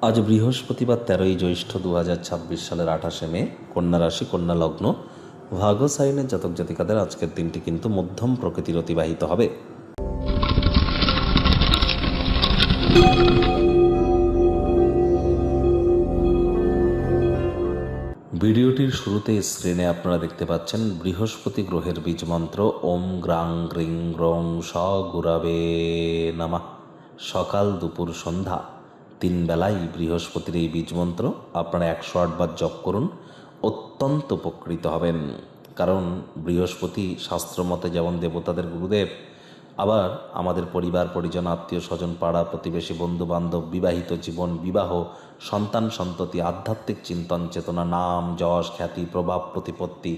আজ বৃহস্পতিবার 13ই জ্যৈষ্ঠ 2026 সালের 28শে মে, কন্যা রাশি, কন্যা লগ্ন, ভাগ্য সাইনের জাতক জাতিকাদের আজকের দিনটি কিন্তু মধ্যম প্রকৃতির অতিবাহিত হবে। ভিডিওটির শুরুতে স্ক্রিনে আপনারা দেখতে পাচ্ছেন বৃহস্পতি গ্রহের বীজ মন্ত্র ওম গ্রাং গ্রিং গ্রং স গুরাবে নামা। সকাল দুপুর সন্ধ্যা 3 বেলায় বৃহস্পতির এই বীজ মন্ত্র আপনারা 108 বার জপ করুন, অত্যন্ত উপকৃত হবেন। কারণ বৃহস্পতি শাস্ত্রমতে যেমন দেবতাদের গুরুদেব, আবার আমাদের পরিবার পরিজন, আত্মীয় স্বজন, পাড়া প্রতিবেশী, বন্ধু বান্ধব, বিবাহিত জীবন, বিবাহ, সন্তান সন্ততি, আধ্যাত্মিক চিন্তন চেতনা, নাম যশ খ্যাতি, প্রভাব প্রতিপত্তি,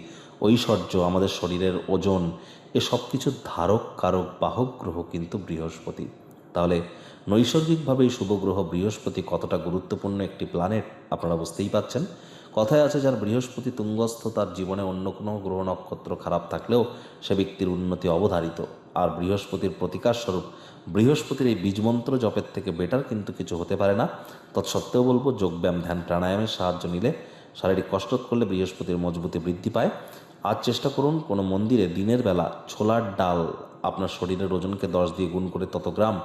ঐশ্বর্য, আমাদের শরীরের ওজন, এসব কিছুর ধারক কারক বাহক গ্রহ কিন্তু বৃহস্পতি। তাহলে নৈসর্গিকভাবে এই শুভ গ্রহ বৃহস্পতি কতটা গুরুত্বপূর্ণ একটি প্ল্যানেট আপনারা বুঝতেই পাচ্ছেন। কথায় আছে, যার বৃহস্পতি তুঙ্গস্থ তার জীবনে অন্য কোনো গ্রহ নক্ষত্র খারাপ থাকলেও সে ব্যক্তির উন্নতি অবধারিত। আর বৃহস্পতির প্রতিকার স্বরূপ বৃহস্পতির এই বীজমন্ত্র জপের থেকে বেটার কিন্তু কিছু হতে পারে না। তৎসত্ত্বেও বলবো, যোগব্যায়াম ধ্যান প্রাণায়ামের সাহায্য নিলে, শারীরিক কসরত করলে বৃহস্পতির মজবুতি বৃদ্ধি পায়। আজ চেষ্টা করুন কোনো মন্দিরে দিনের বেলা ছোলার ডাল আপনার শরীরের ওজনকে 10 দিয়ে গুণ করে তত গ্রাম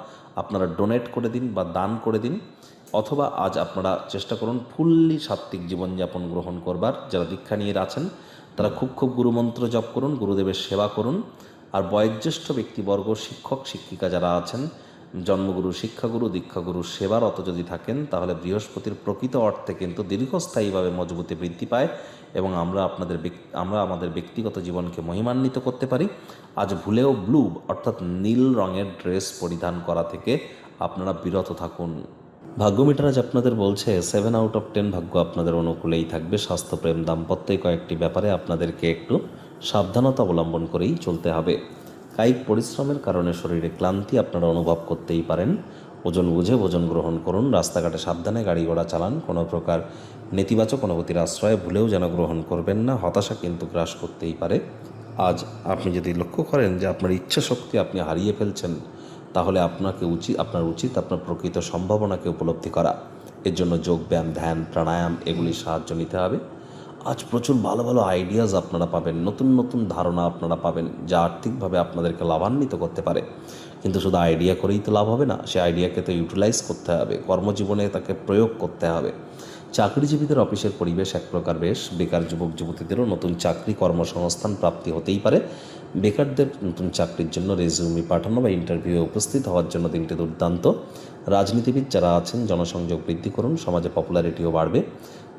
আপনারা ডোনেট করে দিন বা দান করে দিন। অথবা আজ আপনারা চেষ্টা করুন ফুল্লি সাত্ত্বিক জীবনযাপন গ্রহণ করবার। যারা দীক্ষা নিয়ে আছেন তারা খুব গুরুমন্ত্র জপ করুন, গুরুদেবের সেবা করুন। আর বয়োজ্যেষ্ঠ ব্যক্তিবর্গ, শিক্ষক শিক্ষিকা যারা আছেন, জন্মগুরু, শিক্ষাগুরু, দীক্ষাগুরু সেবারত যদি থাকেন, তাহলে বৃহস্পতির প্রকৃত অর্থে কিন্তু দীর্ঘস্থায়ীভাবে মজবুতি বৃদ্ধি পায় এবং আমরা আমাদের ব্যক্তিগত জীবনকে মহিমান্বিত করতে পারি। আজ ভুলেও ব্লু অর্থাৎ নীল রঙের ড্রেস পরিধান করা থেকে আপনারা বিরত থাকুন। ভাগ্য মিটার আজ আপনাদের বলছে 7 আউট অফ 10 ভাগ্য আপনাদের অনুকূলেই থাকবে। স্বাস্থ্য, প্রেম, দাম্পত্য কয়েকটি ব্যাপারে আপনাদেরকে একটু সাবধানতা অবলম্বন করেই চলতে হবে। কায়িক পরিশ্রমের কারণে শরীরে ক্লান্তি আপনারা অনুভব করতেই পারেন। ওজন বুঝে ভোজন গ্রহণ করুন। রাস্তাঘাটে সাবধানে গাড়ি ঘোড়া চালান। কোনো প্রকার নেতিবাচক অনুভূতির আশ্রয় ভুলেও যেন গ্রহণ করবেন না। হতাশা কিন্তু গ্রাস করতেই পারে। আজ আপনি যদি লক্ষ্য করেন যে আপনার ইচ্ছা শক্তি আপনি হারিয়ে ফেলছেন, তাহলে আপনার উচিত আপনার প্রকৃত সম্ভাবনাকে উপলব্ধি করা। এর জন্য যোগব্যায়াম, ধ্যান, প্রাণায়াম এগুলির সাহায্য নিতে হবে। আজ প্রচুর ভালো আইডিয়াস আপনারা পাবেন, নতুন ধারণা আপনারা পাবেন, যা আর্থিকভাবে আপনাদেরকে লাভান্বিত করতে পারে। কিন্তু শুধু আইডিয়া করেই তো লাভ হবে না, সে আইডিয়াকে তো ইউটিলাইজ করতে হবে, কর্মজীবনে তাকে প্রয়োগ করতে হবে। চাকরিজীবীদের অফিসের পরিবেশ এক প্রকার বেশ। বেকার যুবক যুবতীদেরও নতুন চাকরি কর্মসংস্থান প্রাপ্তি হতেই পারে। বেকারদের নতুন চাকরির জন্য রেজিউমি পাঠানো বা ইন্টারভিউয়ে উপস্থিত হওয়ার জন্য দিনটি দুর্দান্ত। রাজনীতিবিদ যারা আছেন, জনসংযোগ বৃদ্ধি করুন, সমাজে পপুলারিটিও বাড়বে।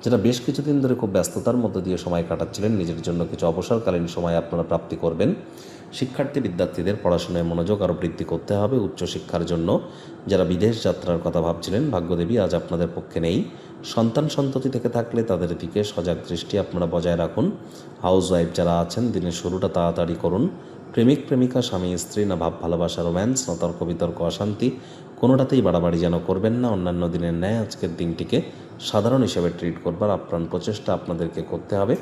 যারা বেশ কিছুদিন ধরে খুব ব্যস্ততার মধ্য দিয়ে সময় কাটাচ্ছিলেন, নিজের জন্য কিছু অবসরকালীন সময় আপনারা প্রাপ্তি করবেন। শিক্ষার্থী বিদ্যার্থীদের পড়াশোনায় মনোযোগ আরও বৃদ্ধি করতে হবে। উচ্চশিক্ষার জন্য যারা বিদেশ যাত্রার কথা ভাবছিলেন, ভাগ্যদেবী আজ আপনাদের পক্ষে নেই। সন্তান সন্ততি থেকে থাকলে তাদের দিকে সজাগ দৃষ্টি আপনারা বজায় রাখুন। হাউসওয়াইফ যারা আছেন, দিনের শুরুটা তাড়াতাড়ি করুন। প্রেমিক প্রেমিকা, স্বামী স্ত্রী, না ভাব ভালোবাসা, রোম্যান্স, না তর্ক বিতর্ক, অশান্তি, কোনোটাতেই বাড়াবাড়ি যেন করবেন না। অন্যান্য দিনের ন্যায় আজকের দিনটিকে সাধারণ হিসেবে ট্রিট করবার আপ্রাণ প্রচেষ্টা আপনাদেরকে করতে হবে।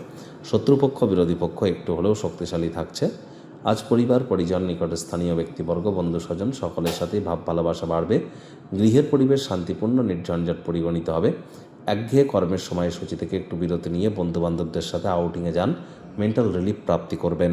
শত্রুপক্ষ, বিরোধী পক্ষ একটু হলেও শক্তিশালী থাকছে। আজ পরিবার পরিজন, নিকটে স্থানীয় ব্যক্তিবর্গ, বন্ধু স্বজন সকলের সাথেই ভাব ভালোবাসা বাড়বে। গৃহের পরিবেশ শান্তিপূর্ণ, নির্ঝঞ্ঝাট পরিগণিত হবে। একঘেয়ে কর্মের সময়সূচি থেকে একটু বিরতি নিয়ে বন্ধুবান্ধবদের সাথে আউটিংয়ে যান, মেন্টাল রিলিফ প্রাপ্তি করবেন।